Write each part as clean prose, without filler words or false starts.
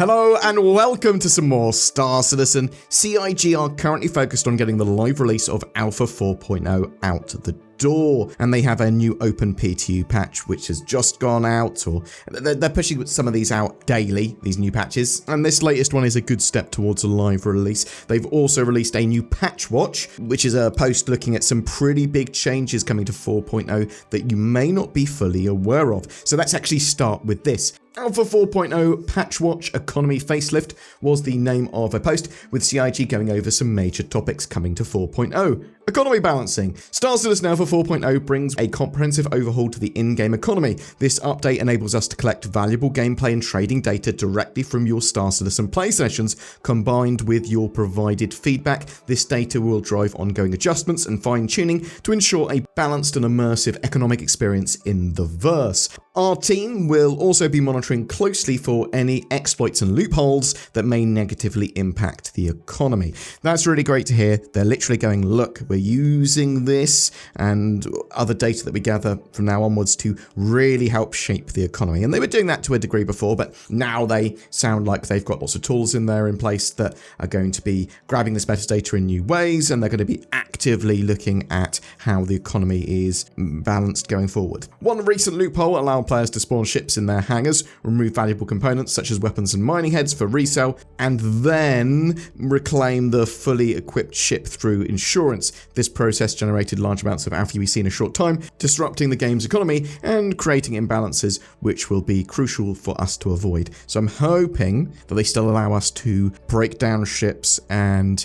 Hello and welcome to some more Star Citizen. CIG are currently focused on getting the live release of Alpha 4.0 out the door, and they have a new open PTU patch which has just gone out, or they're pushing some of these out daily, these new patches, and this latest one is a good step towards a live release. They've also released a new patch watch, which is a post looking at some pretty big changes coming to 4.0 that you may not be fully aware of. So let's actually start with this. Alpha 4.0 Patch Watch Economy Facelift was the name of a post, with CIG going over some major topics coming to 4.0. Economy balancing. Star Citizen Alpha 4.0 brings a comprehensive overhaul to the in-game economy. This update enables us to collect valuable gameplay and trading data directly from your Star Citizen play sessions. Combined with your provided feedback, this data will drive ongoing adjustments and fine-tuning to ensure a balanced and immersive economic experience in the verse. Our team will also be monitoring closely for any exploits and loopholes that may negatively impact the economy. That's really great to hear. They're literally going, look, we're using this and other data that we gather from now onwards to really help shape the economy. And they were doing that to a degree before, but now they sound like they've got lots of tools in there in place that are going to be grabbing this metadata in new ways, and they're going to be actively looking at how the economy is balanced going forward. One recent loophole allowed players to spawn ships in their hangars, remove valuable components such as weapons and mining heads for resale, and then reclaim the fully equipped ship through insurance. This process generated large amounts of alpha UEC in a short time, disrupting the game's economy and creating imbalances which will be crucial for us to avoid. So I'm hoping that they still allow us to break down ships and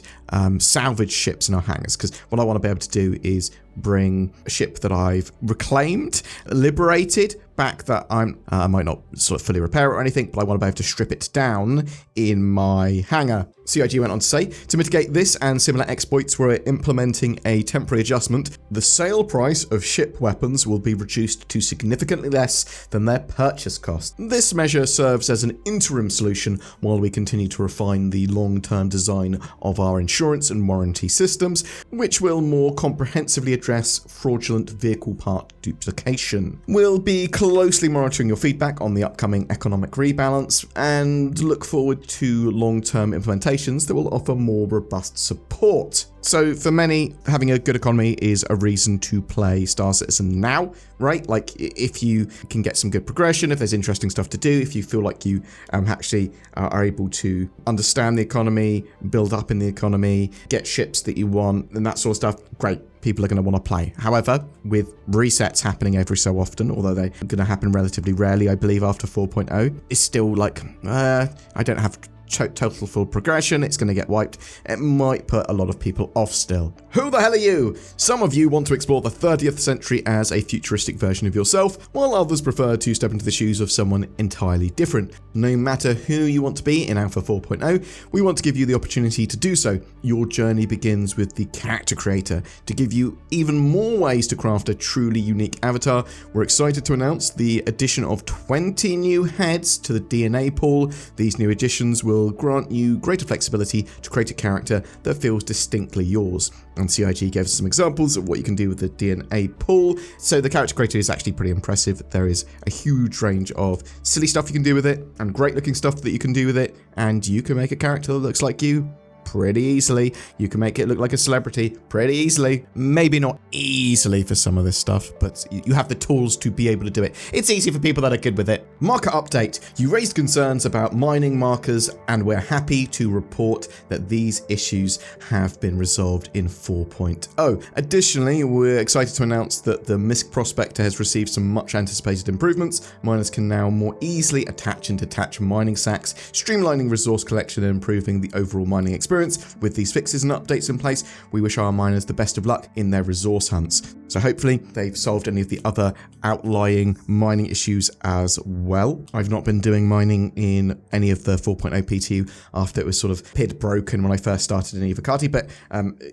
salvage ships in our hangars, because what I want to be able to do is bring a ship that I've reclaimed, liberated, back that I might not sort of fully repair it or anything, but I want to be able to strip it down in my hangar. CIG went on to say, to mitigate this and similar exploits, we're implementing a temporary adjustment. The sale price of ship weapons will be reduced to significantly less than their purchase cost. This measure serves as an interim solution while we continue to refine the long-term design of our insurance and warranty systems, which will more comprehensively address fraudulent vehicle part duplication. We'll be closely monitoring your feedback on the upcoming economic rebalance and look forward to long-term implementations that will offer more robust support. So for many, having a good economy is a reason to play Star Citizen now, right? Like if you can get some good progression, if there's interesting stuff to do, if you feel like you actually are able to understand the economy, build up in the economy, get ships that you want and that sort of stuff, great. People are going to want to play. However, with resets happening every so often, although they're going to happen relatively rarely, I believe, after 4.0, it's still like, I don't have total full progression, it's going to get wiped. It might put a lot of people off still. Who the hell are you? Some of you want to explore the 30th century as a futuristic version of yourself, while others prefer to step into the shoes of someone entirely different. No matter who you want to be in Alpha 4.0, we want to give you the opportunity to do so. Your journey begins with the character creator. To give you even more ways to craft a truly unique avatar, we're excited to announce the addition of 20 new heads to the DNA pool. These new additions will grant you greater flexibility to create a character that feels distinctly yours. And CIG gave us some examples of what you can do with the DNA pool. So the character creator is actually pretty impressive. There is a huge range of silly stuff you can do with it and great looking stuff that you can do with it. And you can make a character that looks like you pretty easily. You can make it look like a celebrity pretty easily. Maybe not easily for some of this stuff, but you have the tools to be able to do it. It's easy for people that are good with it. Marker update. You raised concerns about mining markers, and we're happy to report that these issues have been resolved in 4.0. Additionally, we're excited to announce that the MISC prospector has received some much anticipated improvements. Miners can now more easily attach and detach mining sacks, streamlining resource collection and improving the overall mining experience. With these fixes and updates in place, we wish our miners the best of luck in their resource hunts. So hopefully they've solved any of the other outlying mining issues as well. I've not been doing mining in any of the 4.0 PTU after it was sort of PID broken when I first started in Evocati, but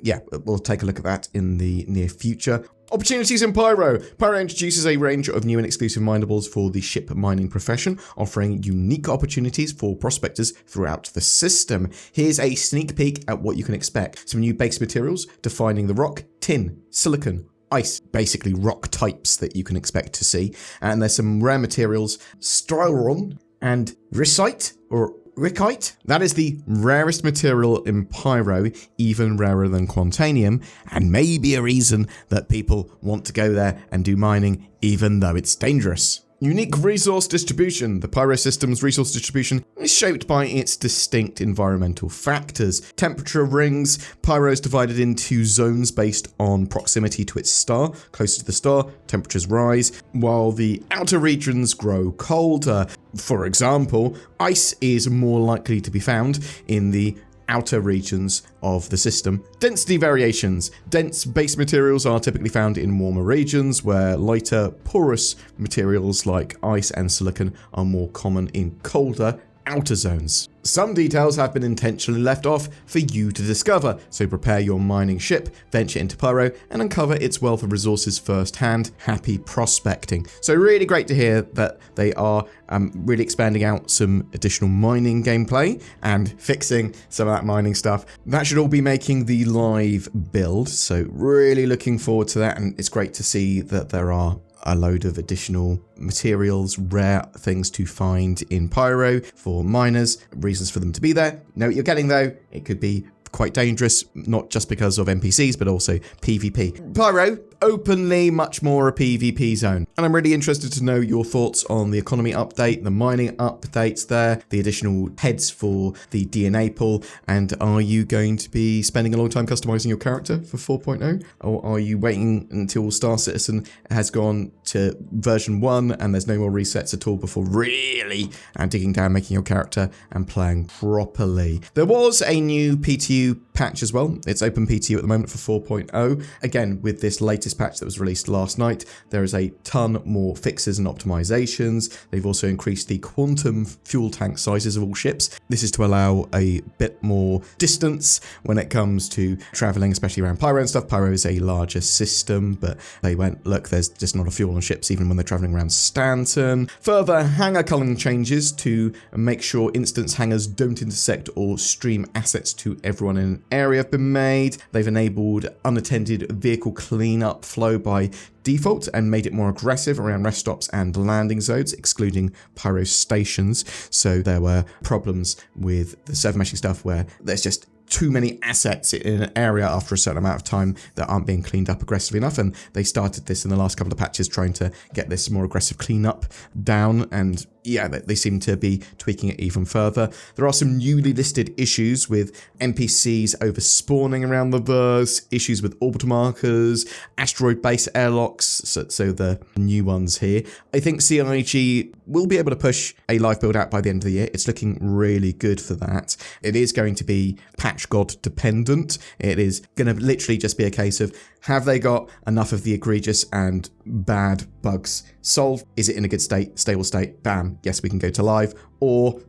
yeah, we'll take a look at that in the near future. Opportunities in Pyro. Pyro introduces a range of new and exclusive minables for the ship mining profession, offering unique opportunities for prospectors throughout the system. Here's a sneak peek at what you can expect. Some new base materials defining the rock, tin, silicon, ice, basically rock types that you can expect to see. And there's some rare materials, StarEngine and Risite, or Rickite? That is the rarest material in Pyro, even rarer than Quantanium, and maybe a reason that people want to go there and do mining even though it's dangerous. Unique resource distribution. The Pyro system's resource distribution is shaped by its distinct environmental factors. Temperature rings. Pyro is divided into zones based on proximity to its star. Closer to the star, temperatures rise, while the outer regions grow colder. For example, ice is more likely to be found in the outer regions of the system. Density variations. Dense base materials are typically found in warmer regions, where lighter, porous materials like ice and silicon are more common in colder outer zones. Some details have been intentionally left off for you to discover, so prepare your mining ship, venture into Pyro, and uncover its wealth of resources firsthand. Happy prospecting. So really great to hear that they are really expanding out some additional mining gameplay and fixing some of that mining stuff. That should all be making the live build, so really looking forward to that, and it's great to see that there are a load of additional materials, rare things to find in Pyro for miners, reasons for them to be there. Know what you're getting though, it could be quite dangerous, not just because of NPCs, but also PvP. Pyro, openly much more a PvP zone. And I'm really interested to know your thoughts on the economy update, the mining updates there, the additional heads for the DNA pool, and are you going to be spending a long time customizing your character for 4.0? Or are you waiting until Star Citizen has gone to version 1 and there's no more resets at all before really digging down, making your character and playing properly? There was a new PTU patch as well. It's open PTU at the moment for 4.0. Again, with this latest patch that was released last night, there is a ton more fixes and optimizations. They've also increased the quantum fuel tank sizes of all ships. This is to allow a bit more distance when it comes to traveling, especially around Pyro and stuff. Pyro is a larger system, but they went, look, there's just not a fuel on ships even when they're traveling around Stanton. Further hangar culling changes to make sure instance hangars don't intersect or stream assets to everyone in an area have been made. They've enabled unattended vehicle cleanup flow by default and made it more aggressive around rest stops and landing zones, excluding Pyro stations. So there were problems with the server meshing stuff where there's just too many assets in an area after a certain amount of time that aren't being cleaned up aggressively enough, and they started this in the last couple of patches trying to get this more aggressive cleanup down, and yeah, they seem to be tweaking it even further. There are some newly listed issues with NPCs over-spawning around the verse, issues with orbital markers, asteroid base airlocks, so the new ones here. I think CIG will be able to push a live build out by the end of the year. It's looking really good for that. It is going to be patch god dependent. It is going to literally just be a case of, have they got enough of the egregious and bad bugs solved? Is it in a good state, stable state? Bam, yes, we can go to live. Or,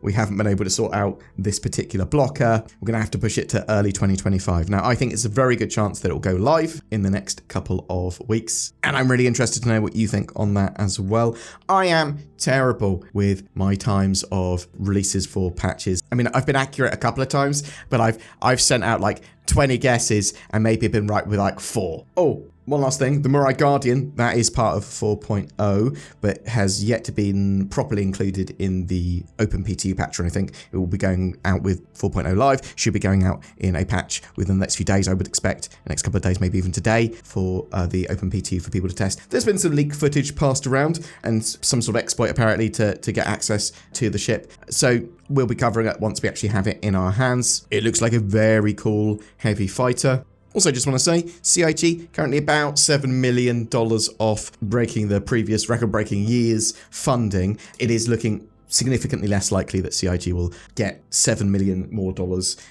we haven't been able to sort out this particular blocker. We're going to have to push it to early 2025. Now, I think it's a very good chance that it will go live in the next couple of weeks. And I'm really interested to know what you think on that as well. I am terrible with my times of releases for patches. I mean, I've been accurate a couple of times, but I've sent out like 20 guesses and maybe been right with like 4. Oh, one last thing, the Murai Guardian, that is part of 4.0, but has yet to be properly included in the open PTU patch or anything. It will be going out with 4.0 live, should be going out in a patch within the next few days, I would expect, the next couple of days, maybe even today, for the open PTU for people to test. There's been some leak footage passed around and some sort of exploit apparently to get access to the ship. So we'll be covering it once we actually have it in our hands. It looks like a very cool heavy fighter. Also, just want to say, CIG currently about $7 million off breaking the previous record-breaking year's funding. It is looking significantly less likely that CIG will get $7 million more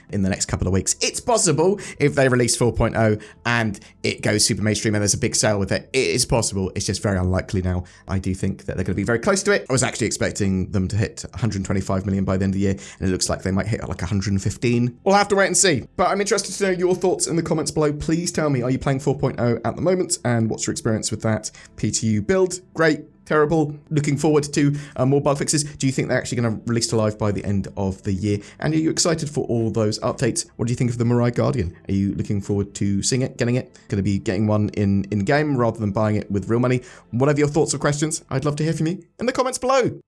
in the next couple of weeks. It's possible if they release 4.0 and it goes super mainstream and there's a big sale with it. It is possible. It's just very unlikely now. I do think that they're going to be very close to it. I was actually expecting them to hit 125 million by the end of the year, and it looks like they might hit like 115. We'll have to wait and see. But I'm interested to know your thoughts in the comments below. Please tell me, are you playing 4.0 at the moment? And what's your experience with that PTU build? Great. Terrible. Looking forward to more bug fixes. Do you think they're actually going to release to live by the end of the year? And are you excited for all those updates? What do you think of the Murai Guardian? Are you looking forward to seeing it, getting it? Going to be getting one in game rather than buying it with real money? Whatever your thoughts or questions, I'd love to hear from you in the comments below.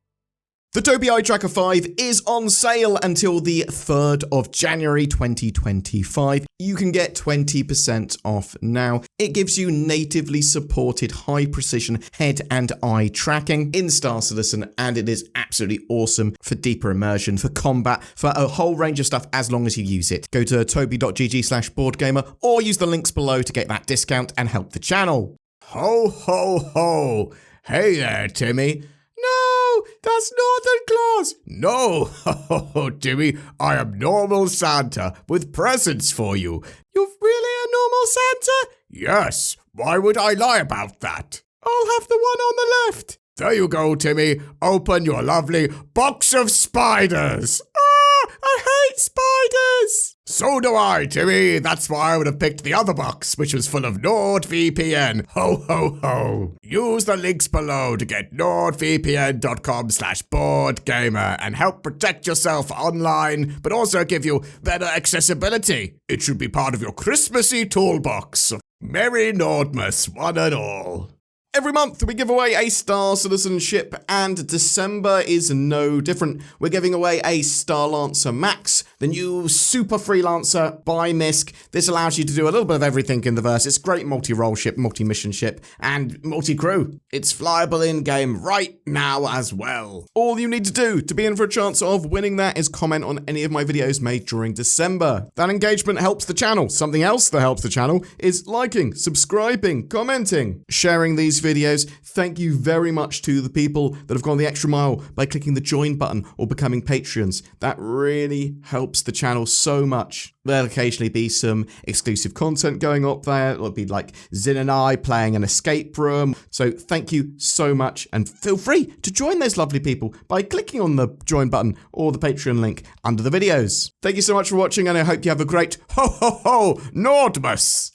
The Tobii Eye Tracker 5 is on sale until the 3rd of January 2025. You can get 20% off now. It gives you natively supported high-precision head and eye tracking in Star Citizen, and it is absolutely awesome for deeper immersion, for combat, for a whole range of stuff as long as you use it. Go to tobii.gg/BoredGamer or use the links below to get that discount and help the channel. Ho, ho, ho. Hey there, Timmy. No, that's Northern Claus. No, ho, Timmy, I am normal Santa with presents for you. You're really a normal Santa? Yes, why would I lie about that? I'll have the one on the left. There you go, Timmy. Open your lovely box of spiders. Ah, I hate spiders. So do I, Timmy. That's why I would have picked the other box, which was full of NordVPN. Ho, ho, ho. Use the links below to get nordvpn.com/BoredGamer and help protect yourself online, but also give you better accessibility. It should be part of your Christmassy toolbox. Merry Nordmas, one and all. Every month we give away a Star Citizen ship, and December is no different. We're giving away a Starlancer Max, the new super freelancer by MISC. This allows you to do a little bit of everything in the verse. It's a great multi-role ship, multi-mission ship, and multi-crew. It's flyable in-game right now as well. All you need to do to be in for a chance of winning that is comment on any of my videos made during December. That engagement helps the channel. Something else that helps the channel is liking, subscribing, commenting, sharing these videos. Thank you very much to the people that have gone the extra mile by clicking the join button or becoming Patreons. That really helps the channel so much. There'll occasionally be some exclusive content going up there. It'll be like Zin and I playing an escape room. So thank you so much, and feel free to join those lovely people by clicking on the join button or the Patreon link under the videos. Thank you so much for watching, and I hope you have a great ho ho ho Nordmas!